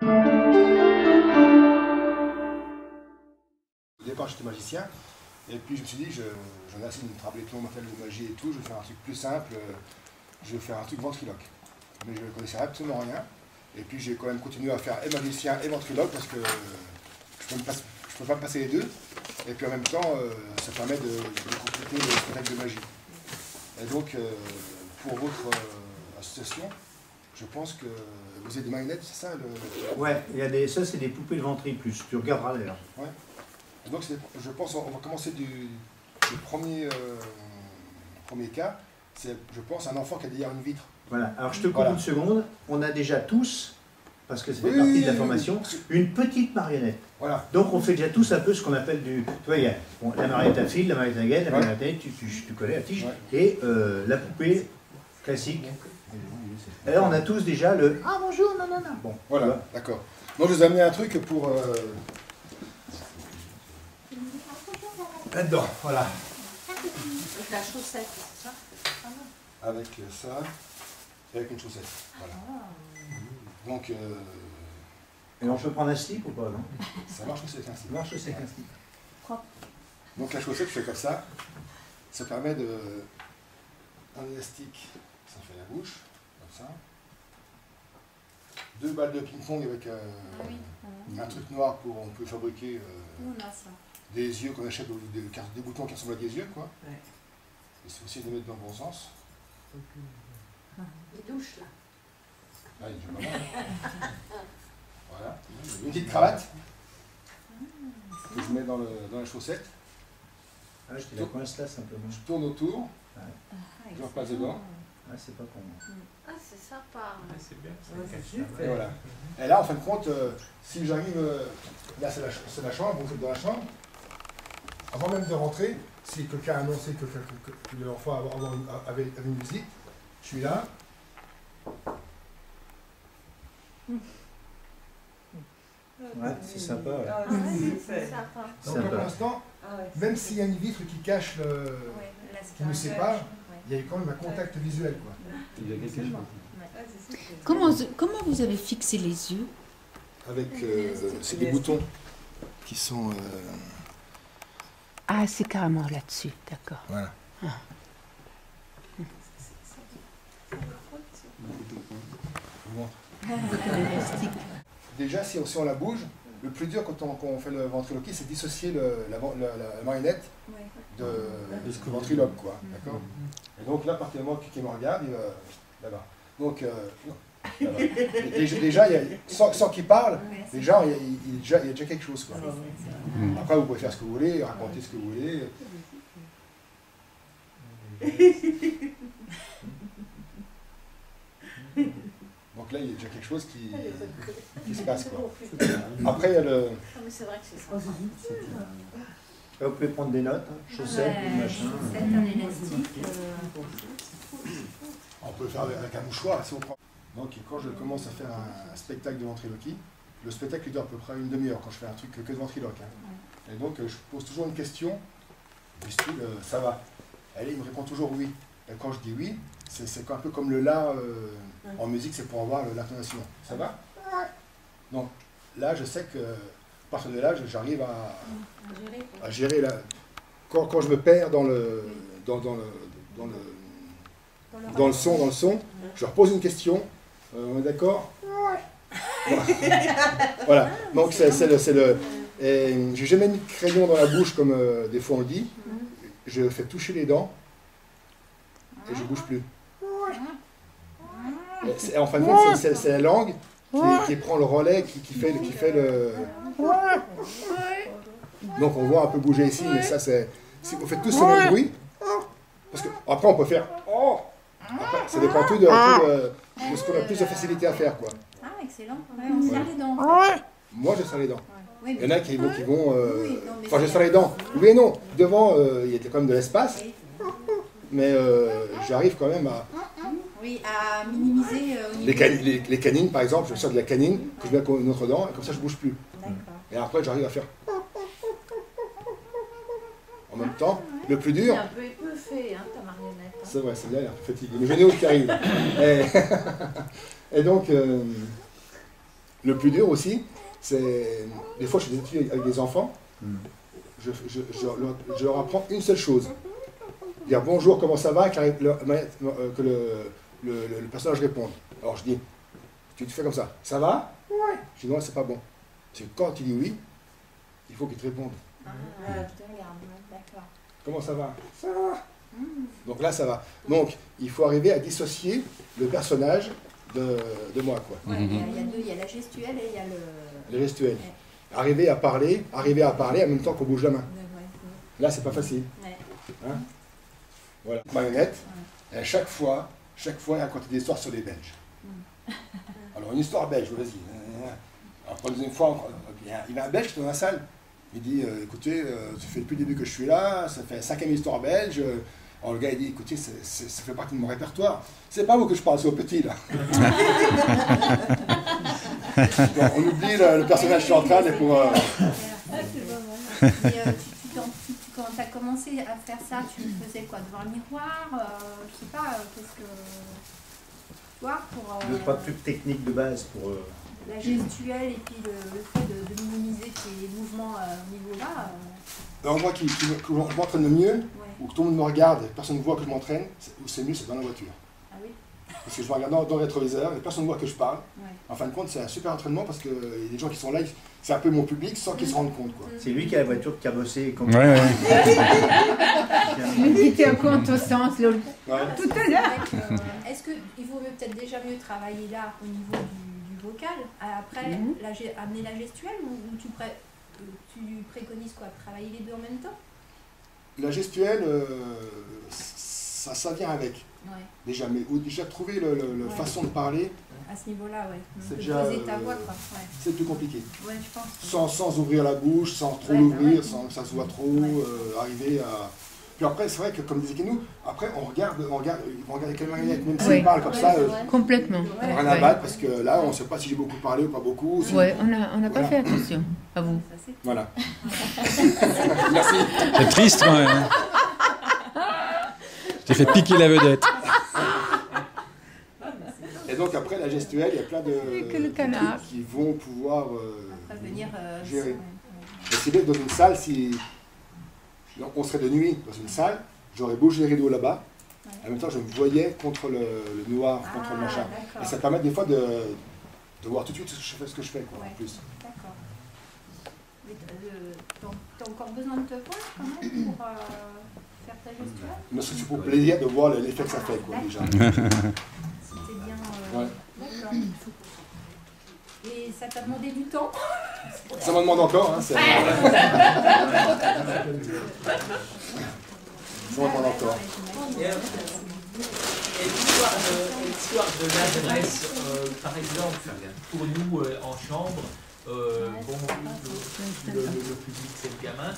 Au départ, j'étais magicien, et puis je me suis dit, j'en ai assez de travailler tout le monde m'appelle de magie et tout, je vais faire un truc plus simple, je vais faire un truc ventriloque. Mais je ne connaissais absolument rien, et puis j'ai quand même continué à faire et magicien et ventriloque parce que je ne peux pas me passer les deux, et puis en même temps, ça permet de compléter le spectacle de magie. Et donc, pour votre association, je pense que vous avez des marionnettes, c'est ça Ouais, ça c'est des poupées de ventriloque, tu regarderas d'ailleurs. Ouais. Et donc, je pense on va commencer du premier cas, c'est, je pense, un enfant qui a derrière une vitre. Voilà, alors je te coupe une seconde, on a déjà tous, parce que c'est partie de la formation, une petite marionnette. Voilà. Donc on fait déjà tous un peu ce qu'on appelle du... Tu vois, il y a la marionnette à fil, la marionnette à gaine, la marionnette à gaine, tu connais la tige, et la poupée classique. Alors on a tous déjà le « Ah bonjour, non, non, non ». Bon, voilà, d'accord. Donc je vous ai amené un truc pour... là-dedans, voilà. Avec la chaussette, c'est ça? Avec ça, et avec une chaussette, voilà. Donc... et on peut prendre un slip ou pas, non? Ça marche aussi avec un slip. Ça marche aussi avec un slip. Propre. Donc la chaussette, je fais comme ça. Ça permet de... Un élastique, ça fait la bouche, comme ça. 2 balles de ping-pong avec un truc noir pour... On peut fabriquer des yeux qu'on achète, des boutons qui ressemblent à des yeux, quoi. Ouais. Et c'est aussi de les mettre dans le bon sens. Les douches, là. Ah, il est déjà pas mal. Voilà. Une petite cravate que je mets dans la chaussette. Ah, je te la coince là simplement. Je tourne autour, je repasse dedans. Ah, c'est pas con. Ah, c'est sympa. Ah, c'est bien, et voilà. Et là, en fin de compte, si j'arrive, là c'est la chambre, vous êtes dans la chambre, avant même de rentrer, si quelqu'un a annoncé que l'enfant avait une visite, je suis là. Ouais, c'est sympa. Ouais. Ah, c'est sympa. Donc pour l'instant, même s'il y a une vitre qui cache qui nous sépare, il y a quand même un contact visuel, quoi. Il y a quelque chose. Comment vous avez fixé les yeux? Avec c'est des boutons qui sont... Ah, c'est carrément là-dessus, d'accord. Voilà. Ah. Déjà, si on la bouge, le plus dur quand on fait le ventriloquie, c'est dissocier la marionnette de ce ventriloque, quoi. D'accord. Et donc là, à partir du moment qui me regarde, il va là-bas. Donc, déjà, sans qu'il parle, déjà, il y a déjà quelque chose, quoi. Après, vous pouvez faire ce que vous voulez, raconter ce que vous voulez. Donc là, il y a déjà quelque chose qui se passe, quoi. Après, il y a le... Ah, mais c'est vrai que c'est sympa. Là, vous pouvez prendre des notes, hein, chaussettes, machin. Chaussettes, un élastique. On peut le faire avec un mouchoir, si on prend... Donc, quand je commence à faire un spectacle de ventriloquie, le spectacle dure à peu près une demi-heure quand je fais un truc que de ventriloque. Hein. Et donc, je pose toujours une question du style « ça va ?» Elle, il me répond toujours « oui ». Et quand je dis « oui », c'est un peu comme le « la » en musique, c'est pour avoir l'intonation. Ça va? Donc, là, je sais que, à partir de là, j'arrive à gérer la... Quand je me perds dans le son, je repose une question. On est d'accord? Voilà. Donc c'est le. J'ai jamais mis de crayon dans la bouche comme des fois on le dit. Je fais toucher les dents et je bouge plus. Et en fin de compte, c'est la langue qui prend le relais, qui fait le. Donc on voit un peu bouger ici, mais ça c'est. Si vous faites tous ce même bruit, parce que après on peut faire. Après, ça dépend tout de ce qu'on a plus de facilité à faire, quoi. Ah, excellent. On serre les dents. Moi, je serre les dents. Oui, il y en a qui vont... enfin, je serre les dents. Oui et non. Devant, il y a quand même de l'espace. Mais j'arrive quand même à... Oui, à minimiser au niveau... Les canines, par exemple, je sers de la canine, que je mets avec une autre dent, et comme ça, je bouge plus. Et après, j'arrive à faire... En même temps, le plus dur... C'est un peu épeufé, hein, ta marionnette. C'est vrai, c'est bien, il est un peu fatigué. Mais je n'ai aucun qui arrive. Et donc, Le plus dur aussi, c'est... Des fois, je fais des études avec des enfants, je leur apprends une seule chose. Dire bonjour, comment ça va, que le personnage réponde. Alors je dis, tu fais comme ça, ça va? Ouais. Je dis non, c'est pas bon. Parce que quand tu dis oui, il faut qu'il te réponde. Ah, je te regarde, d'accord. Comment ça va? Ça va. Donc là, ça va. Donc, il faut arriver à dissocier le personnage de moi, quoi. Ouais, il y a deux, il y a la gestuelle et il y a le gestuel. Ouais. Arriver à parler en même temps qu'on bouge la main. Là, c'est pas facile. Ouais. Hein? Voilà. Marionnette, et chaque fois, il raconte des histoires sur les Belges. Alors, une histoire belge, vas-y. Alors, pour la deuxième fois, il y a un Belge qui est dans la salle. Il dit, écoutez, ça fait depuis le début que je suis là, ça fait la 5e histoire belge. Alors le gars il dit, écoutez, ça fait partie de mon répertoire. C'est pas vous que je parle, c'est au petit là. Bon, on oublie le personnage central et pour... Quand tu as commencé à faire ça, tu faisais quoi? Devant le miroir? Je sais pas, qu'est-ce que... Toi, pour... Deux, trois trucs techniques de base pour... La gestuelle et puis le fait de minimiser tes mouvements au niveau là. L'endroit que je m'entraîne le mieux, Ouais. où tout le monde me regarde et personne ne voit que je m'entraîne, où c'est mieux, c'est dans la voiture. Ah oui? Parce que je me regarde dans le rétroviseur et personne ne voit que je parle. Ouais. En fin de compte, c'est un super entraînement parce qu'il y a des gens qui sont là, c'est un peu mon public sans qu'ils se rendent compte, quoi. C'est lui qui a la voiture qui a bossé. Quand Il était un peu en ton sens, l'autre. Ouais. Tout à l'heure. Est-ce qu'il vaut peut-être déjà mieux travailler là au niveau du vocal, après amener la gestuelle ou tu préconises quoi? Travailler les deux en même temps? La gestuelle, ça vient avec. Ouais. Déjà, mais déjà trouver la façon de parler, À ce niveau-là, ouais. c'est De déjà, poser ta voix, quoi. Ouais. c'est plus compliqué. Ouais, je pense. Sans ouvrir la bouche, sans trop Ouais, l'ouvrir, ouais. sans que ça se voit trop, Ouais. arriver à... Puis après, c'est vrai que comme disait Kenou, après on regarde, ils vont regarder quelle marionnette, même s'ils Ouais. parlent comme ça, Complètement. on n'a rien à battre parce que là, on ne sait pas si j'ai beaucoup parlé ou pas beaucoup. Si... Ouais, on n'a pas Voilà. fait attention à vous. Ça, c'est... Voilà. Merci. C'est triste quand même. T'es fait piquer la vedette. Et donc après, la gestuelle, il y a plein de que le canard. trucs qui vont pouvoir Après venir... gérer. ouais. Et c'est bien que dans une salle, si on serait de nuit dans une salle, j'aurais bougé les rideaux là-bas, en même temps je me voyais contre le noir, contre le machin. D'accord. Et ça permet des fois de voir tout de suite ce que je fais, quoi, Ouais. en plus. D'accord. Mais t'as encore besoin de te voir quand même pour faire ta gestuelle? Mais c'est pour plaisir de voir l'effet que ça fait, quoi, déjà. C'était bien... Ouais. D'accord. Et ça t'a demandé du temps? Ça m'en demande encore, hein, ça m'en demande encore. Et l'histoire de l'adresse, par exemple, pour nous en chambre, bon, le public c'est le gamin,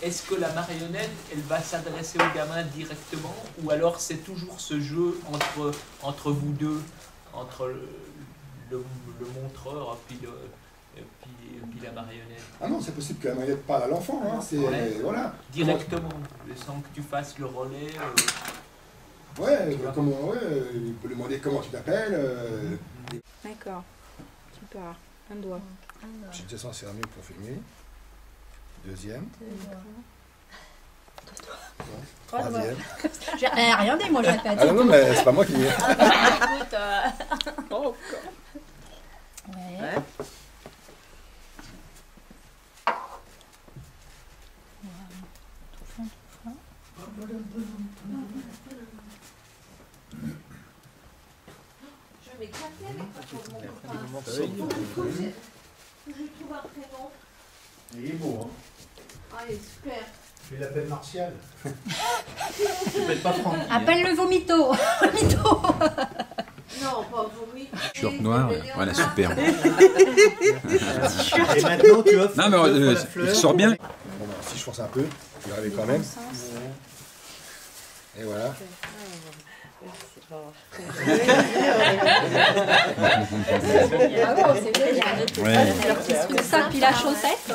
est-ce que la marionnette, elle va s'adresser au gamin directement ou alors c'est toujours ce jeu entre vous deux, entre le montreur et puis la marionnette? Ah non, c'est possible que la marionnette parle à l'enfant, hein, c'est... Voilà. Directement, sans que tu fasses le relais. Ouais, il peut lui demander comment tu t'appelles. D'accord. Super. Un doigt. Je suis déjà censé mieux pour filmer. Deuxième. Troisième. J'ai rien dit, moi, je répète. Ah non, non, mais c'est pas moi qui dis. Écoute, ouais. Je vais claquer avec mon copain. Je trouve un prénom. Il est beau, hein. Ah, il est super. Je l'appelle Martial. Je l'appelle pas Franck. Appelle-le Vomito. Vomito. Non, pas Vomito. Short noir, voilà, super. Et maintenant, tu offres Non, mais il sort bien. Bon, bah, si je force un peu, je vais arriver quand même. Et voilà. Ah bon, c'est génial. Ouais. Ça, puis la chaussette.